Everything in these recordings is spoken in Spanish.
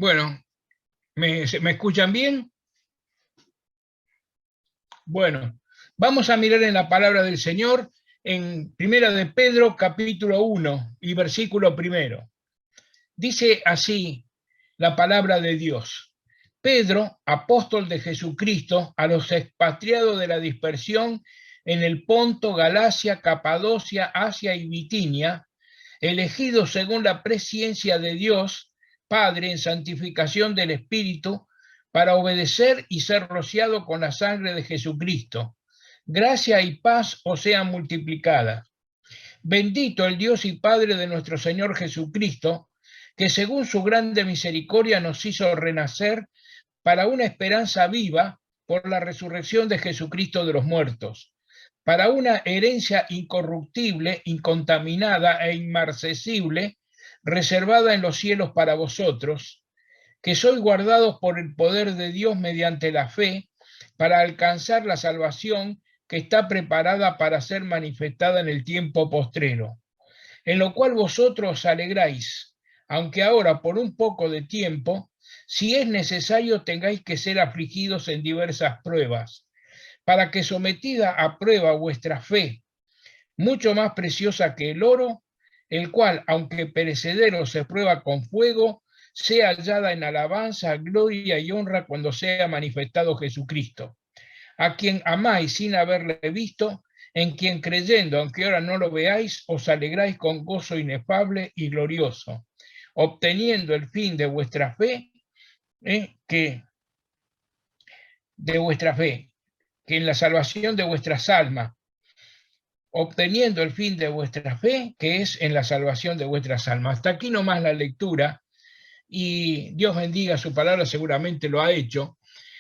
Bueno, ¿me escuchan bien? Bueno, vamos a mirar en la palabra del Señor en Primera de Pedro, capítulo 1 y versículo primero. Dice así la palabra de Dios. Pedro, apóstol de Jesucristo, a los expatriados de la dispersión en el Ponto, Galacia, Capadocia, Asia y Bitinia, elegidos según la presciencia de Dios, Padre, en santificación del Espíritu, para obedecer y ser rociado con la sangre de Jesucristo. Gracia y paz os sean multiplicadas. Bendito el Dios y Padre de nuestro Señor Jesucristo, que según su grande misericordia nos hizo renacer para una esperanza viva por la resurrección de Jesucristo de los muertos, para una herencia incorruptible, incontaminada e inmarcesible, reservada en los cielos para vosotros, que sois guardados por el poder de Dios mediante la fe, para alcanzar la salvación que está preparada para ser manifestada en el tiempo postrero, en lo cual vosotros os alegráis, aunque ahora por un poco de tiempo, si es necesario, tengáis que ser afligidos en diversas pruebas, para que sometida a prueba vuestra fe, mucho más preciosa que el oro, el cual, aunque perecedero se prueba con fuego, sea hallada en alabanza, gloria y honra cuando sea manifestado Jesucristo, a quien amáis sin haberle visto, en quien creyendo, aunque ahora no lo veáis, os alegráis con gozo inefable y glorioso, obteniendo el fin de vuestra fe, que en la salvación de vuestras almas, obteniendo el fin de vuestra fe, que es en la salvación de vuestras almas. Hasta aquí nomás la lectura, y Dios bendiga su palabra, seguramente lo ha hecho.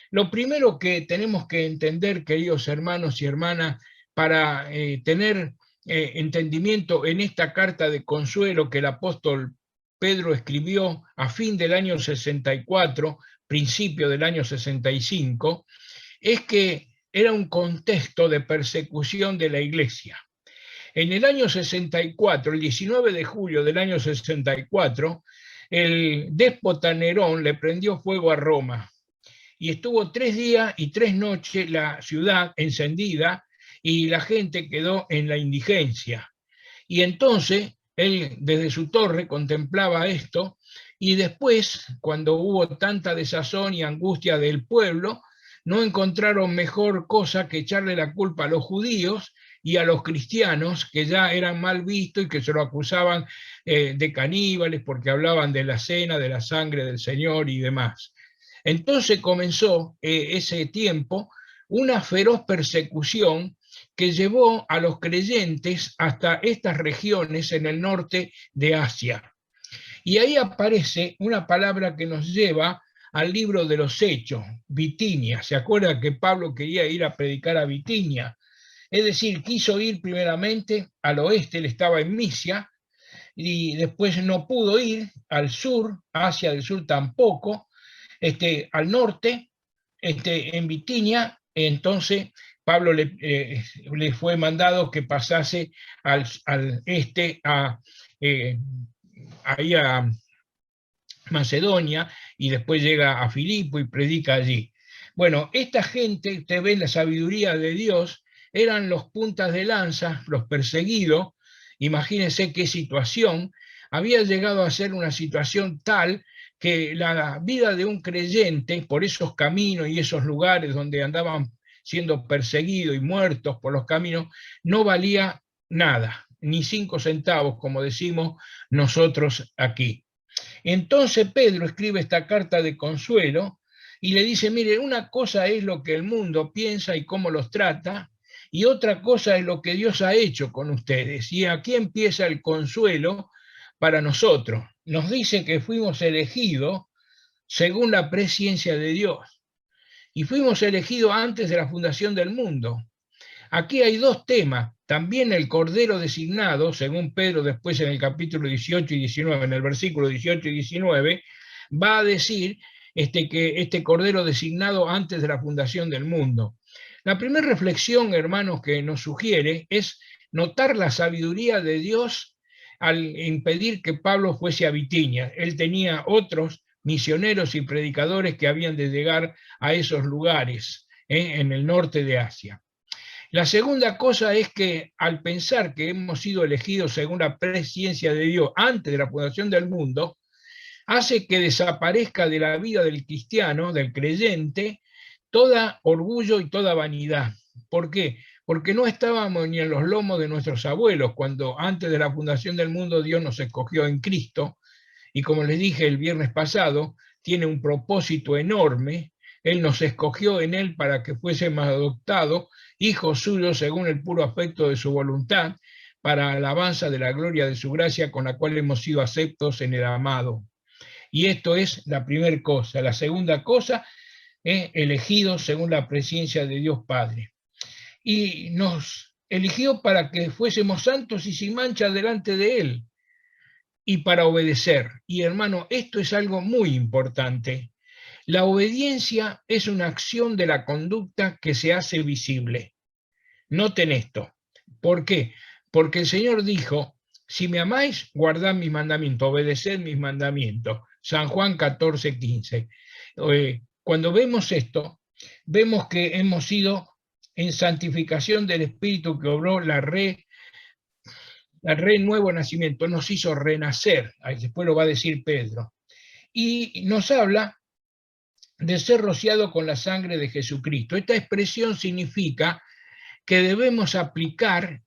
Lo primero que tenemos que entender, queridos hermanos y hermanas, para tener entendimiento en esta carta de consuelo que el apóstol Pedro escribió a fin del año 64, principio del año 65, es que era un contexto de persecución de la iglesia. En el año 64, el 19 de julio del año 64, el déspota Nerón le prendió fuego a Roma y estuvo 3 días y 3 noches la ciudad encendida y la gente quedó en la indigencia. Y entonces él desde su torre contemplaba esto y después, cuando hubo tanta desazón y angustia del pueblo, no encontraron mejor cosa que echarle la culpa a los judíos y a los cristianos, que ya eran mal vistos y que se lo acusaban de caníbales porque hablaban de la cena, de la sangre del Señor y demás. Entonces comenzó ese tiempo una feroz persecución que llevó a los creyentes hasta estas regiones en el norte de Asia. Y ahí aparece una palabra que nos lleva al libro de los Hechos, Bitinia. ¿Se acuerda que Pablo quería ir a predicar a Bitinia? Es decir, quiso ir primeramente al oeste, él estaba en Misia, y después no pudo ir al sur, Asia del Sur tampoco, al norte, en Bitinia. Entonces Pablo le fue mandado que pasase al este, ahí a Macedonia, y después llega a Filipo y predica allí. Bueno, esta gente, usted ve la sabiduría de Dios, eran los puntas de lanza, los perseguidos. Imagínense qué situación. Había llegado a ser una situación tal que la vida de un creyente por esos caminos y esos lugares donde andaban siendo perseguidos y muertos por los caminos no valía nada, ni 5 centavos, como decimos nosotros aquí. Entonces Pedro escribe esta carta de consuelo y le dice, mire, una cosa es lo que el mundo piensa y cómo los trata, y otra cosa es lo que Dios ha hecho con ustedes. Y aquí empieza el consuelo para nosotros. Nos dice que fuimos elegidos según la presciencia de Dios, y fuimos elegidos antes de la fundación del mundo. Aquí hay 2 temas. También el Cordero designado, según Pedro después en el capítulo 18 y 19, en el versículo 18 y 19, va a decir que este Cordero designado antes de la fundación del mundo. La primera reflexión, hermanos, que nos sugiere es notar la sabiduría de Dios al impedir que Pablo fuese a Bitinia. Él tenía otros misioneros y predicadores que habían de llegar a esos lugares en el norte de Asia. La segunda cosa es que al pensar que hemos sido elegidos según la presciencia de Dios antes de la fundación del mundo, hace que desaparezca de la vida del cristiano, del creyente, toda orgullo y toda vanidad. ¿Por qué? Porque no estábamos ni en los lomos de nuestros abuelos, cuando antes de la fundación del mundo Dios nos escogió en Cristo, y como les dije el viernes pasado, tiene un propósito enorme. Él nos escogió en Él para que fuésemos adoptados, hijos suyos según el puro afecto de su voluntad, para alabanza de la gloria de su gracia, con la cual hemos sido aceptos en el amado. Y esto es la primera cosa. La segunda cosa es elegidos según la presencia de Dios Padre. Y nos eligió para que fuésemos santos y sin mancha delante de Él, y para obedecer. Y hermano, esto es algo muy importante. La obediencia es una acción de la conducta que se hace visible. Noten esto. ¿Por qué? Porque el Señor dijo, si me amáis, guardad mis mandamientos, obedeced mis mandamientos. San Juan 14:15. Cuando vemos esto, vemos que hemos sido en santificación del Espíritu que obró el nuevo nacimiento, nos hizo renacer, después lo va a decir Pedro, y nos habla de ser rociado con la sangre de Jesucristo. Esta expresión significa que debemos aplicar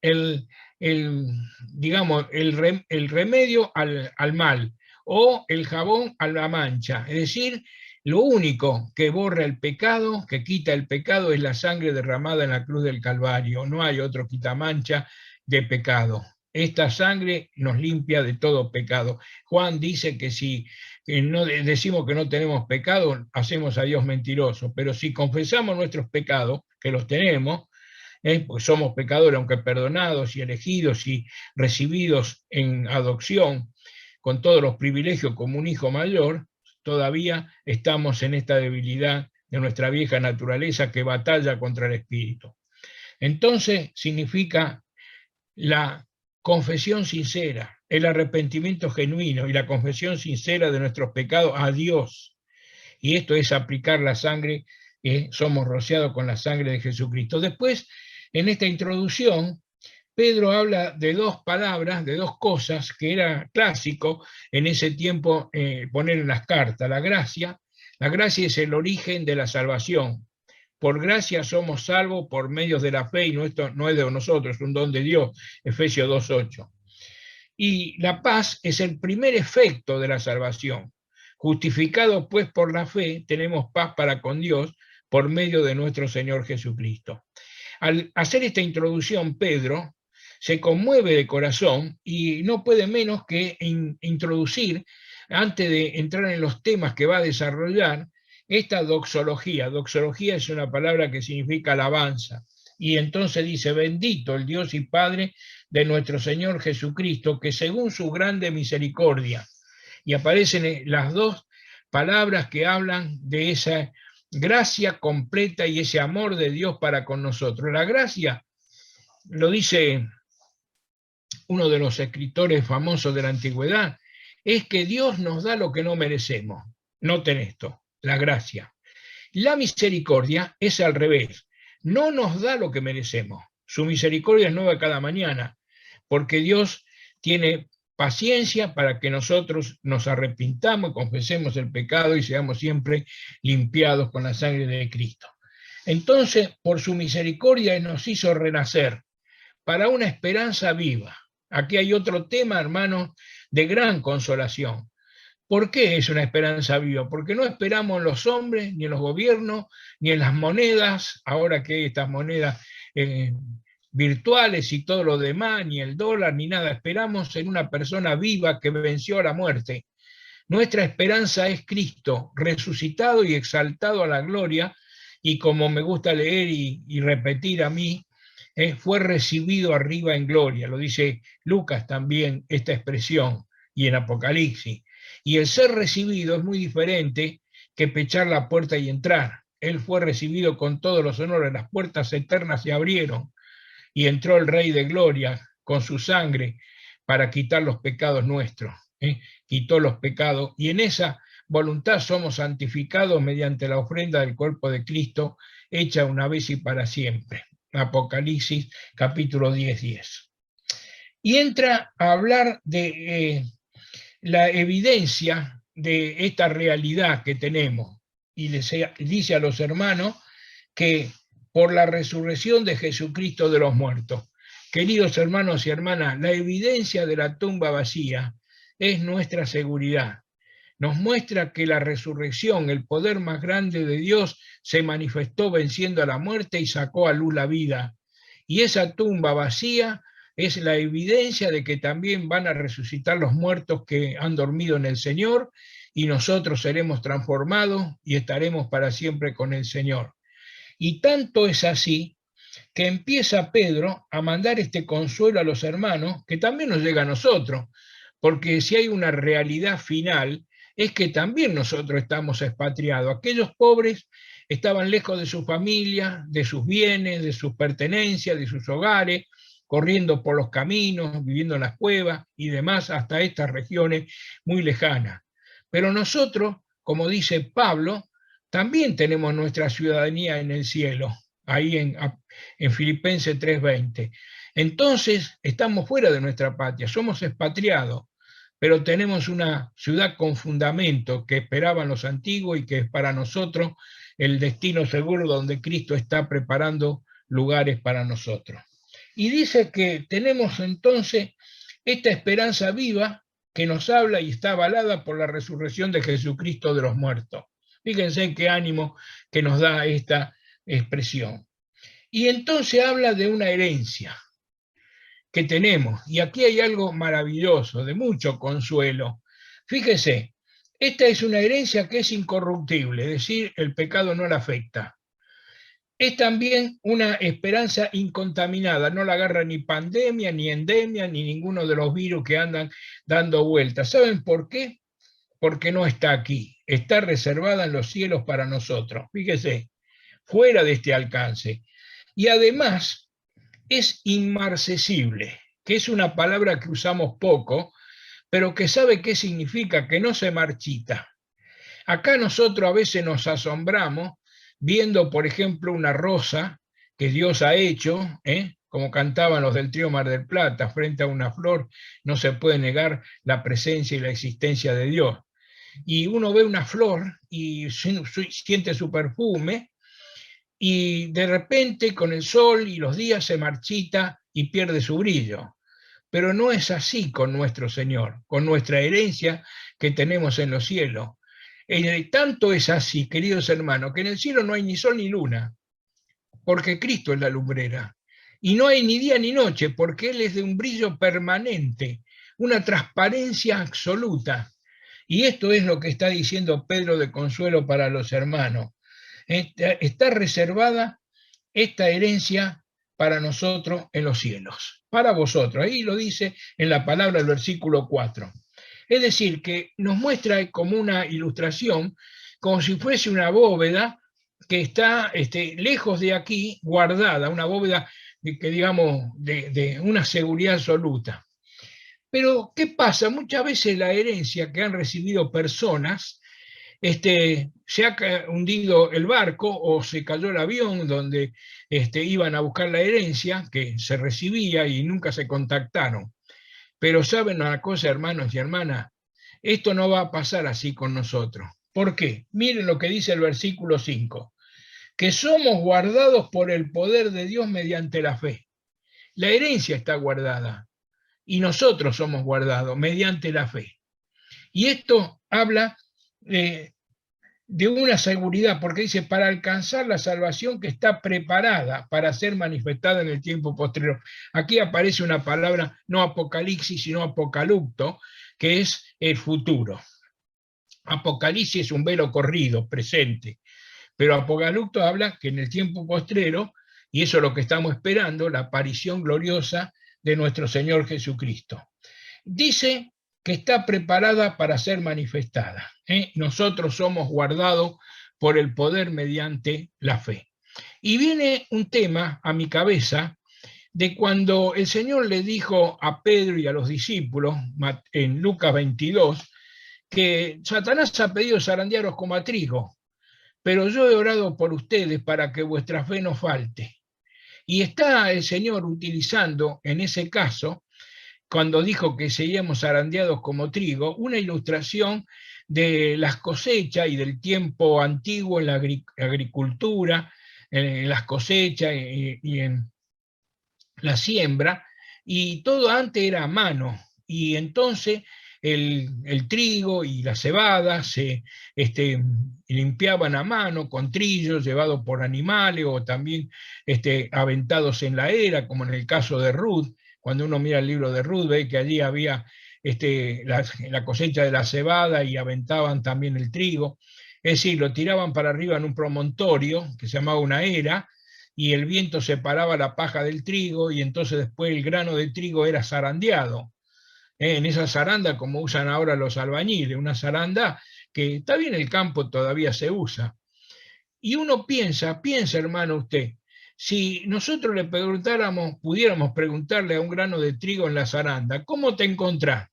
digamos, el remedio al mal, o el jabón a la mancha. Es decir, lo único que borra el pecado, que quita el pecado, es la sangre derramada en la cruz del Calvario. No hay otro quitamancha de pecado. Esta sangre nos limpia de todo pecado. Juan dice que si no decimos que no tenemos pecado, hacemos a Dios mentiroso, pero si confesamos nuestros pecados, que los tenemos, pues somos pecadores, aunque perdonados y elegidos y recibidos en adopción, con todos los privilegios como un hijo mayor, todavía estamos en esta debilidad de nuestra vieja naturaleza que batalla contra el espíritu. Entonces significa la confesión sincera, el arrepentimiento genuino y la confesión sincera de nuestros pecados a Dios. Y esto es aplicar la sangre, somos rociados con la sangre de Jesucristo. Después, en esta introducción, Pedro habla de dos palabras, de dos cosas que era clásico en ese tiempo poner en las cartas. La gracia es el origen de la salvación. Por gracia somos salvos por medio de la fe, y esto no es de nosotros, es un don de Dios, Efesios 2:8. Y la paz es el primer efecto de la salvación. Justificados pues por la fe, tenemos paz para con Dios por medio de nuestro Señor Jesucristo. Al hacer esta introducción, Pedro se conmueve de corazón y no puede menos que introducir, antes de entrar en los temas que va a desarrollar, esta doxología. Doxología es una palabra que significa alabanza. Y entonces dice, bendito el Dios y Padre de nuestro Señor Jesucristo, que según su grande misericordia, y aparecen las dos palabras que hablan de esa gracia completa y ese amor de Dios para con nosotros. La gracia, lo dice uno de los escritores famosos de la antigüedad, es que Dios nos da lo que no merecemos. Noten esto, la gracia. La misericordia es al revés, no nos da lo que merecemos. Su misericordia es nueva cada mañana, porque Dios tiene paciencia para que nosotros nos arrepintamos, confesemos el pecado y seamos siempre limpiados con la sangre de Cristo. Entonces, por su misericordia nos hizo renacer para una esperanza viva. Aquí hay otro tema, hermanos, de gran consolación. ¿Por qué es una esperanza viva? Porque no esperamos en los hombres, ni en los gobiernos, ni en las monedas, ahora que hay estas monedas virtuales y todo lo demás, ni el dólar, ni nada. Esperamos en una persona viva que venció a la muerte. Nuestra esperanza es Cristo, resucitado y exaltado a la gloria, y como me gusta leer y repetir a mí, fue recibido arriba en gloria. Lo dice Lucas también, esta expresión, y en Apocalipsis. Y el ser recibido es muy diferente que pechar la puerta y entrar. Él fue recibido con todos los honores, las puertas eternas se abrieron y entró el Rey de Gloria con su sangre para quitar los pecados nuestros. Quitó los pecados, y en esa voluntad somos santificados mediante la ofrenda del cuerpo de Cristo, hecha una vez y para siempre. Apocalipsis capítulo 10:10. Y entra a hablar de la evidencia de esta realidad que tenemos. Y les dice a los hermanos que por la resurrección de Jesucristo de los muertos. Queridos hermanos y hermanas, la evidencia de la tumba vacía es nuestra seguridad. Nos muestra que la resurrección, el poder más grande de Dios, se manifestó venciendo a la muerte y sacó a luz la vida. Y esa tumba vacía es la evidencia de que también van a resucitar los muertos que han dormido en el Señor, y nosotros seremos transformados y estaremos para siempre con el Señor. Y tanto es así que empieza Pedro a mandar este consuelo a los hermanos, que también nos llega a nosotros, porque si hay una realidad final, es que también nosotros estamos expatriados. Aquellos pobres estaban lejos de su familia, de sus bienes, de sus pertenencias, de sus hogares, corriendo por los caminos, viviendo en las cuevas y demás, hasta estas regiones muy lejanas. Pero nosotros, como dice Pablo, también tenemos nuestra ciudadanía en el cielo, ahí en Filipenses 3:20. Entonces, estamos fuera de nuestra patria, somos expatriados, pero tenemos una ciudad con fundamento que esperaban los antiguos y que es para nosotros el destino seguro donde Cristo está preparando lugares para nosotros. Y dice que tenemos entonces esta esperanza viva que nos habla y está avalada por la resurrección de Jesucristo de los muertos. Fíjense qué ánimo que nos da esta expresión. Y entonces habla de una herencia que tenemos. Y aquí hay algo maravilloso, de mucho consuelo. Fíjese, esta es una herencia que es incorruptible, es decir, el pecado no la afecta. Es también una esperanza incontaminada, no la agarra ni pandemia, ni endemia, ni ninguno de los virus que andan dando vueltas. ¿Saben por qué? Porque no está aquí, está reservada en los cielos para nosotros. Fíjese, fuera de este alcance. Y además es inmarcesible, que es una palabra que usamos poco, pero que sabe qué significa, que no se marchita. Acá nosotros a veces nos asombramos viendo, por ejemplo, una rosa que Dios ha hecho, como cantaban los del Trío Mar del Plata, frente a una flor no se puede negar la presencia y la existencia de Dios. Y uno ve una flor y siente su perfume, y de repente con el sol y los días se marchita y pierde su brillo. Pero no es así con nuestro Señor, con nuestra herencia que tenemos en los cielos. Tanto es así, queridos hermanos, que en el cielo no hay ni sol ni luna, porque Cristo es la lumbrera. Y no hay ni día ni noche, porque Él es de un brillo permanente, una transparencia absoluta. Y esto es lo que está diciendo Pedro de consuelo para los hermanos. Está reservada esta herencia para nosotros en los cielos, para vosotros. Ahí lo dice en la palabra del versículo 4. Es decir, que nos muestra como una ilustración, como si fuese una bóveda que está lejos de aquí, guardada, una bóveda que digamos de una seguridad absoluta. Pero, ¿qué pasa? Muchas veces la herencia que han recibido personas, se ha hundido el barco o se cayó el avión donde iban a buscar la herencia que se recibía y nunca se contactaron. Pero saben una cosa, hermanos y hermanas, esto no va a pasar así con nosotros. ¿Por qué? Miren lo que dice el versículo 5, que somos guardados por el poder de Dios mediante la fe. La herencia está guardada y nosotros somos guardados mediante la fe. Y esto habla de una seguridad, porque dice, para alcanzar la salvación que está preparada para ser manifestada en el tiempo posterior. Aquí aparece una palabra, no apocalipsis, sino apocalupto, que es el futuro. Apocalipsis es un velo corrido, presente, pero apocalupto habla que en el tiempo postrero, y eso es lo que estamos esperando, la aparición gloriosa de nuestro Señor Jesucristo. Dice que está preparada para ser manifestada. Nosotros somos guardados por el poder mediante la fe. Y viene un tema a mi cabeza de cuando el Señor le dijo a Pedro y a los discípulos en Lucas 22, que Satanás ha pedido zarandearos como a trigo, pero yo he orado por ustedes para que vuestra fe no falte. Y está el Señor utilizando en ese caso, cuando dijo que seríamos zarandeados como trigo, una ilustración de las cosechas y del tiempo antiguo en la agricultura, en las cosechas y en la siembra, y todo antes era a mano, y entonces el trigo y la cebada se limpiaban a mano con trillos llevados por animales o también aventados en la era, como en el caso de Ruth. Cuando uno mira el libro de Ruth, ve que allí había la cosecha de la cebada y aventaban también el trigo. Es decir, lo tiraban para arriba en un promontorio que se llamaba una era, y el viento separaba la paja del trigo y entonces después el grano de trigo era zarandeado. En esa zaranda como usan ahora los albañiles, una zaranda que está bien, el campo todavía se usa. Y uno piensa hermano usted, si nosotros le preguntáramos, pudiéramos preguntarle a un grano de trigo en la zaranda, ¿cómo te encontrás?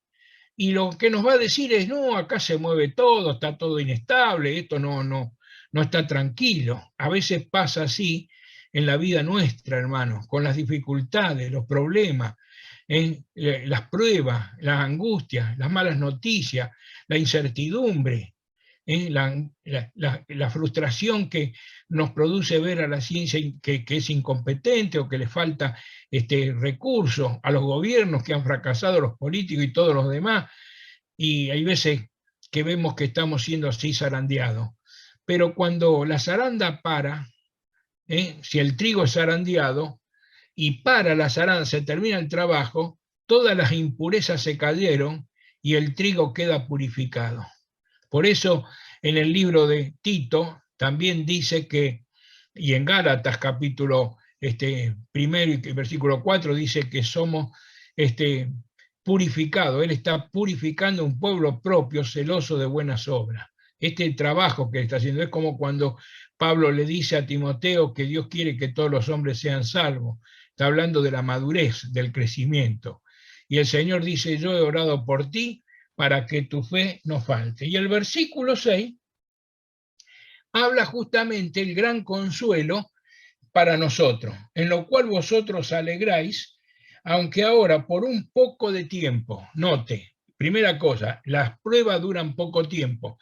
Y lo que nos va a decir es, no, acá se mueve todo, está todo inestable, esto no está tranquilo. A veces pasa así en la vida nuestra, hermanos, con las dificultades, los problemas, las pruebas, las angustias, las malas noticias, la incertidumbre, la frustración que nos produce ver a la ciencia que es incompetente o que le falta recursos, a los gobiernos que han fracasado, los políticos y todos los demás, y hay veces que vemos que estamos siendo así zarandeados. Pero cuando la zaranda para, si el trigo es zarandeado, y para la zaranda, se termina el trabajo, todas las impurezas se cayeron y el trigo queda purificado. Por eso en el libro de Tito también dice que, y en Gálatas capítulo primero y versículo 4 dice que somos purificados. Él está purificando un pueblo propio, celoso de buenas obras. Este trabajo que está haciendo es como cuando Pablo le dice a Timoteo que Dios quiere que todos los hombres sean salvos. Está hablando de la madurez, del crecimiento. Y el Señor dice, yo he orado por ti para que tu fe no falte. Y el versículo 6 habla justamente el gran consuelo para nosotros, en lo cual vosotros alegráis, aunque ahora por un poco de tiempo, note, primera cosa, las pruebas duran poco tiempo,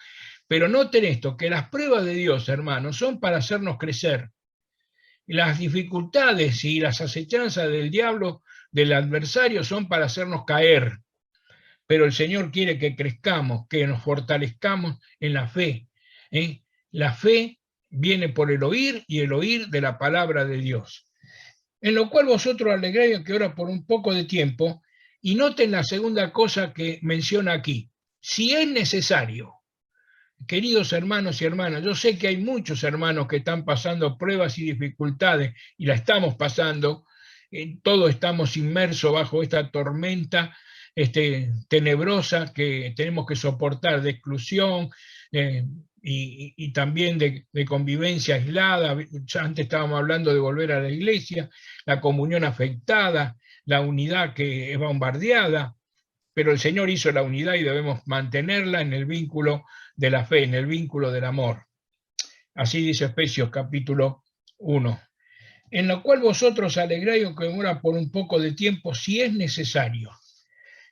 pero noten esto, que las pruebas de Dios, hermanos, son para hacernos crecer. Las dificultades y las acechanzas del diablo, del adversario, son para hacernos caer. Pero el Señor quiere que crezcamos, que nos fortalezcamos en la fe. La fe viene por el oír y el oír de la palabra de Dios. En lo cual vosotros alegráis que ahora por un poco de tiempo, y noten la segunda cosa que menciona aquí, si es necesario. Queridos hermanos y hermanas, yo sé que hay muchos hermanos que están pasando pruebas y dificultades, y la estamos pasando, todos estamos inmersos bajo esta tormenta tenebrosa que tenemos que soportar, de exclusión y también de convivencia aislada. Ya antes estábamos hablando de volver a la iglesia, la comunión afectada, la unidad que es bombardeada, pero el Señor hizo la unidad y debemos mantenerla en el vínculo de la fe, en el vínculo del amor. Así dice Efesios capítulo 1. En lo cual vosotros alegráis que ahora por un poco de tiempo, si es necesario.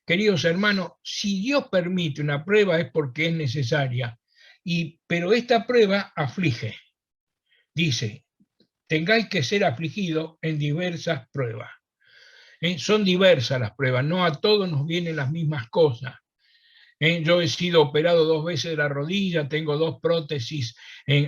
Queridos hermanos, si Dios permite una prueba es porque es necesaria, pero esta prueba aflige. Dice, tengáis que ser afligidos en diversas pruebas. Son diversas las pruebas, no a todos nos vienen las mismas cosas. Yo he sido operado 2 veces de la rodilla, tengo 2 prótesis,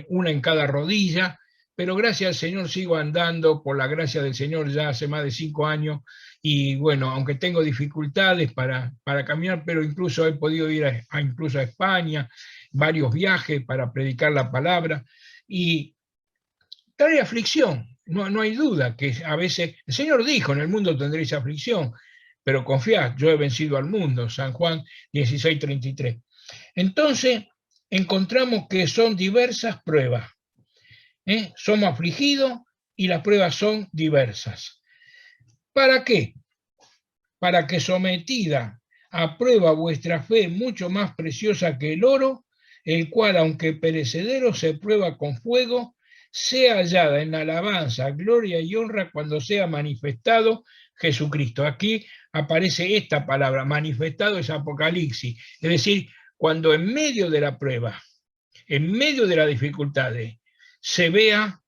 una en cada rodilla, pero gracias al Señor sigo andando, por la gracia del Señor ya hace más de 5 años, y bueno, aunque tengo dificultades para caminar, pero incluso he podido ir incluso a España, varios viajes para predicar la palabra, y trae aflicción, no hay duda que a veces, el Señor dijo, en el mundo tendréis aflicción, pero confiad, yo he vencido al mundo, San Juan 16:33. Entonces, encontramos que son diversas pruebas. Somos afligidos y las pruebas son diversas. ¿Para qué? Para que sometida aprueba vuestra fe mucho más preciosa que el oro, el cual, aunque perecedero, se prueba con fuego, sea hallada en alabanza, gloria y honra cuando sea manifestado Jesucristo. Aquí aparece esta palabra, manifestado es Apocalipsis, es decir, cuando en medio de la prueba, en medio de las dificultades, se vea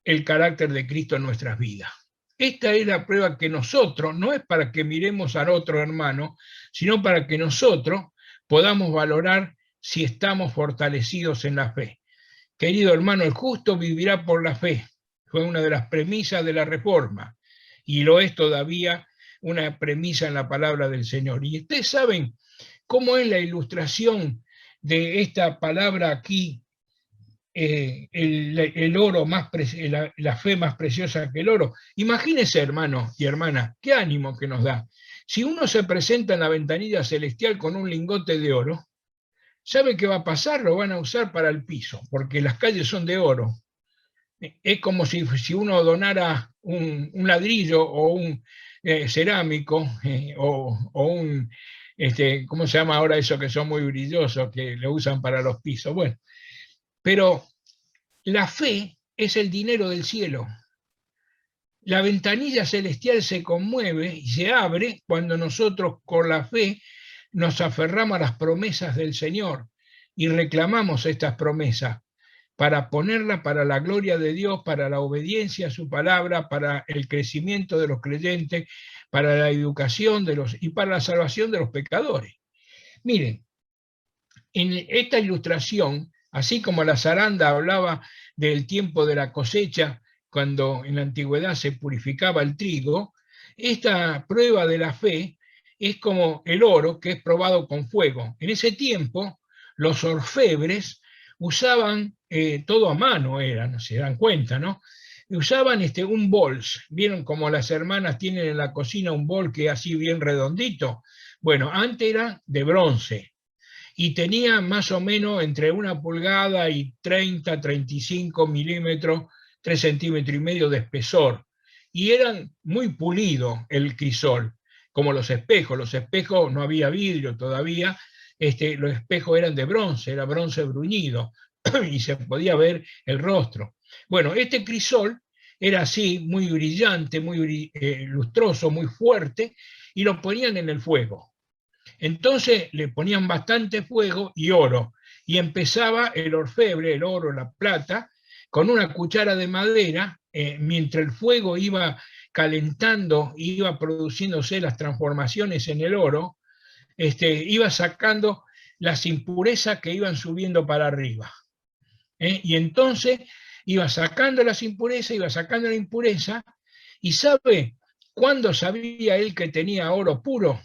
el carácter de Cristo en nuestras vidas. Esta es la prueba que nosotros, no es para que miremos al otro hermano, sino para que nosotros podamos valorar si estamos fortalecidos en la fe. Querido hermano, el justo vivirá por la fe. Fue una de las premisas de la Reforma y lo es todavía una premisa en la palabra del Señor. Y ustedes saben cómo es la ilustración de esta palabra aquí, el oro más la fe más preciosa que el oro. Imagínense, hermanos y hermanas, qué ánimo que nos da. Si uno se presenta en la ventanilla celestial con un lingote de oro, ¿sabe qué va a pasar? Lo van a usar para el piso, porque las calles son de oro. Es como si uno donara un ladrillo o un cerámico o un, ¿cómo se llama ahora eso que son muy brillosos, que lo usan para los pisos? Bueno, pero la fe es el dinero del cielo. La ventanilla celestial se conmueve y se abre cuando nosotros con la fe nos aferramos a las promesas del Señor y reclamamos estas promesas para ponerlas para la gloria de Dios, para la obediencia a su palabra, para el crecimiento de los creyentes, para la educación de los y para la salvación de los pecadores. Miren, en esta ilustración, así como la zaranda hablaba del tiempo de la cosecha, cuando en la antigüedad se purificaba el trigo, esta prueba de la fe es como el oro que es probado con fuego. En ese tiempo, los orfebres usaban todo a mano, no se dan cuenta, ¿no? Usaban un bols, vieron como las hermanas tienen en la cocina un bol que es así bien redondito. Bueno, antes era de bronce y tenía más o menos entre 1 pulgada y 35 milímetros, 3,5 centímetros de espesor. Y eran muy pulidos el crisol, como los espejos no había vidrio todavía, los espejos eran de bronce, era bronce bruñido, y se podía ver el rostro. Bueno, este crisol era así, muy brillante, muy lustroso, muy fuerte, y lo ponían en el fuego. Entonces le ponían bastante fuego y oro, y empezaba el orfebre, el oro, la plata, con una cuchara de madera, mientras el fuego iba calentando, iba produciéndose las transformaciones en el oro, iba sacando las impurezas que iban subiendo para arriba. Y entonces iba sacando las impurezas, iba sacando la impureza, y ¿sabe cuándo sabía él que tenía oro puro?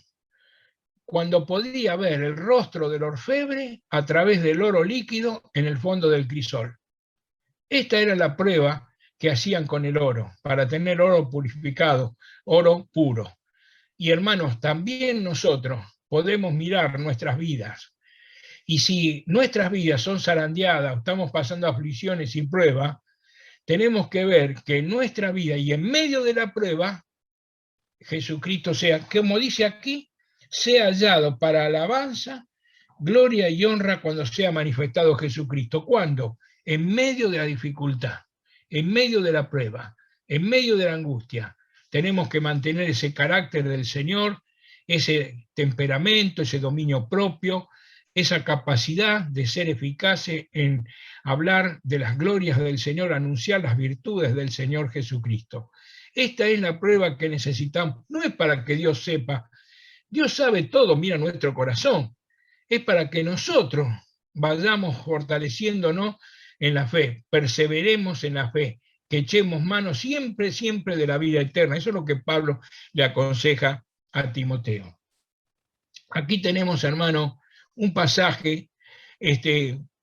Cuando podía ver el rostro del orfebre a través del oro líquido en el fondo del crisol. Esta era la prueba que hacían con el oro, para tener oro purificado, oro puro. Y hermanos, también nosotros podemos mirar nuestras vidas. Y si nuestras vidas son zarandeadas, estamos pasando aflicciones y pruebas, tenemos que ver que en nuestra vida y en medio de la prueba, Jesucristo sea, como dice aquí, sea hallado para alabanza, gloria y honra cuando sea manifestado Jesucristo. ¿Cuándo? En medio de la dificultad, en medio de la prueba, en medio de la angustia. Tenemos que mantener ese carácter del Señor, ese temperamento, ese dominio propio, esa capacidad de ser eficaces en hablar de las glorias del Señor, anunciar las virtudes del Señor Jesucristo. Esta es la prueba que necesitamos. No es para que Dios sepa. Dios sabe todo, mira nuestro corazón. Es para que nosotros vayamos fortaleciéndonos en la fe, perseveremos en la fe, que echemos mano siempre, siempre de la vida eterna. Eso es lo que Pablo le aconseja a Timoteo. Aquí tenemos, hermano, un pasaje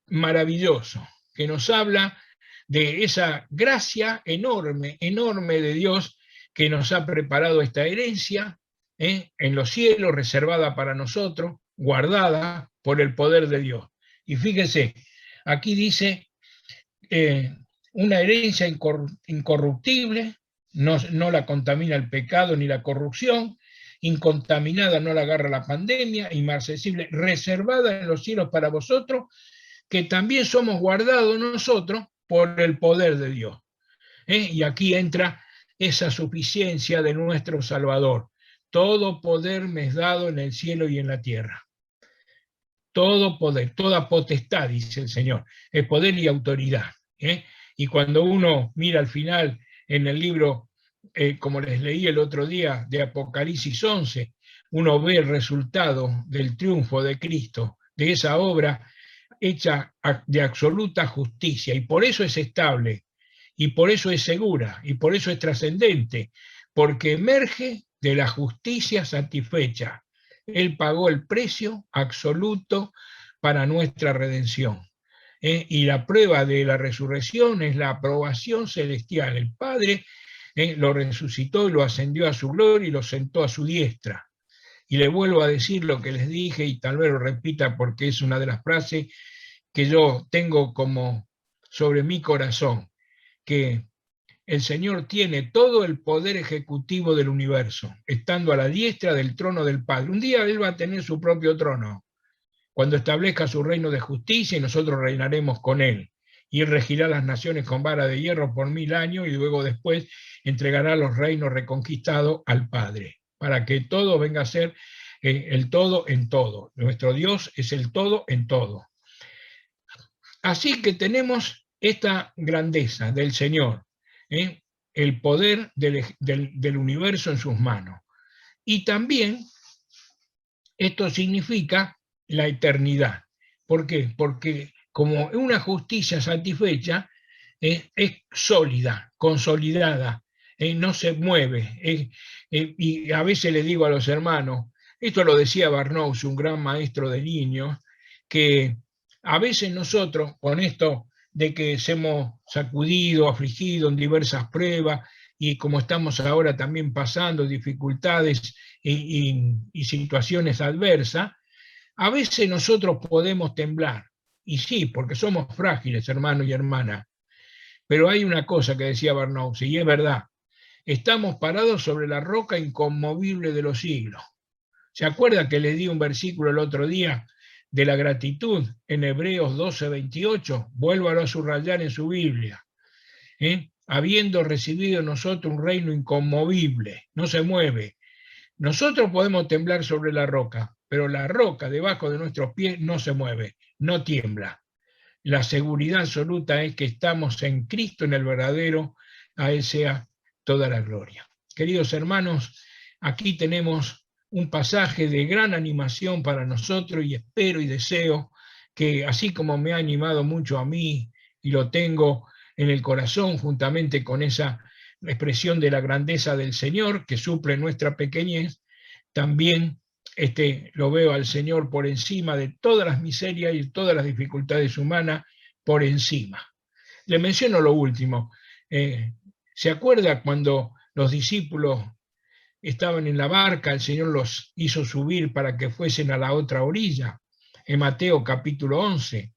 maravilloso que nos habla de esa gracia enorme, enorme de Dios que nos ha preparado esta herencia en los cielos, reservada para nosotros, guardada por el poder de Dios. Y fíjese, aquí dice una herencia incorruptible, no la contamina el pecado ni la corrupción, incontaminada, no la agarra la pandemia, inmarcesible, reservada en los cielos para vosotros, que también somos guardados nosotros por el poder de Dios. Y aquí entra esa suficiencia de nuestro Salvador. Todo poder me es dado en el cielo y en la tierra. Todo poder, toda potestad, dice el Señor, es poder y autoridad. Y cuando uno mira al final en el libro, como les leí el otro día, de Apocalipsis 11, uno ve el resultado del triunfo de Cristo, de esa obra hecha de absoluta justicia, y por eso es estable, y por eso es segura, y por eso es trascendente, porque emerge de la justicia satisfecha. Él pagó el precio absoluto para nuestra redención. Y la prueba de la resurrección es la aprobación celestial. El Padre lo resucitó y lo ascendió a su gloria y lo sentó a su diestra. Y le vuelvo a decir lo que les dije, y tal vez lo repita porque es una de las frases que yo tengo como sobre mi corazón, que el Señor tiene todo el poder ejecutivo del universo, estando a la diestra del trono del Padre. Un día Él va a tener su propio trono, cuando establezca su reino de justicia, y nosotros reinaremos con Él. Y Él regirá las naciones con vara de hierro por 1000 años, y luego después entregará los reinos reconquistados al Padre, para que todo venga a ser el todo en todo. Nuestro Dios es el todo en todo. Así que tenemos esta grandeza del Señor, el poder del universo en sus manos. Y también esto significa la eternidad. ¿Por qué? Porque como una justicia satisfecha, es sólida, consolidada, no se mueve. Y a veces le digo a los hermanos, esto lo decía Barnous, un gran maestro de niños, que a veces nosotros, con esto de que hemos sacudido, afligido en diversas pruebas, y como estamos ahora también pasando dificultades y situaciones adversas, a veces nosotros podemos temblar. Y sí, porque somos frágiles, hermanos y hermanas. Pero hay una cosa que decía Barnous, y es verdad, estamos parados sobre la roca inconmovible de los siglos. ¿Se acuerda que les di un versículo el otro día de la gratitud en Hebreos 12:28? Vuélvalo a subrayar en su Biblia. Habiendo recibido nosotros un reino inconmovible, no se mueve. Nosotros podemos temblar sobre la roca, pero la roca debajo de nuestros pies no se mueve, no tiembla. La seguridad absoluta es que estamos en Cristo, en el verdadero, a Él sea toda la gloria. Queridos hermanos, aquí tenemos un pasaje de gran animación para nosotros, y espero y deseo que, así como me ha animado mucho a mí, y lo tengo en el corazón juntamente con esa expresión de la grandeza del Señor que suple nuestra pequeñez, también lo veo al Señor por encima de todas las miserias y todas las dificultades humanas, por encima. Le menciono lo último. ¿Se acuerda cuando los discípulos estaban en la barca, el Señor los hizo subir para que fuesen a la otra orilla? En Mateo capítulo 11,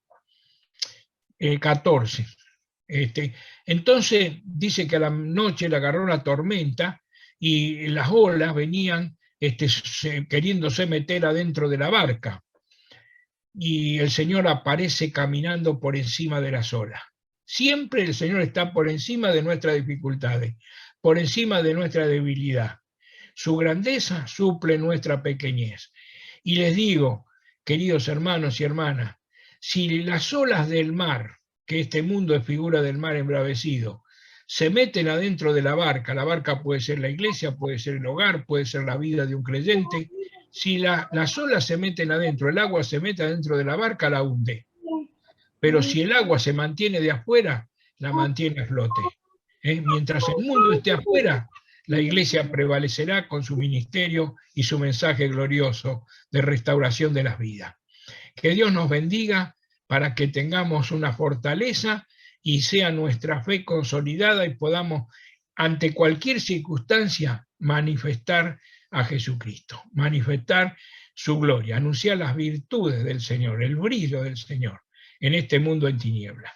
14. Entonces dice que a la noche le agarró la tormenta y las olas venían queriéndose meter adentro de la barca. Y el Señor aparece caminando por encima de las olas. Siempre el Señor está por encima de nuestras dificultades, por encima de nuestra debilidad. Su grandeza suple nuestra pequeñez. Y les digo, queridos hermanos y hermanas, si las olas del mar, que este mundo es figura del mar embravecido, se meten adentro de la barca puede ser la iglesia, puede ser el hogar, puede ser la vida de un creyente, si las olas se meten adentro, el agua se mete adentro de la barca, la hunde. Pero si el agua se mantiene de afuera, la mantiene a flote. Mientras el mundo esté afuera, la iglesia prevalecerá con su ministerio y su mensaje glorioso de restauración de las vidas. Que Dios nos bendiga para que tengamos una fortaleza y sea nuestra fe consolidada y podamos, ante cualquier circunstancia, manifestar a Jesucristo, manifestar su gloria, anunciar las virtudes del Señor, el brillo del Señor en este mundo en tinieblas.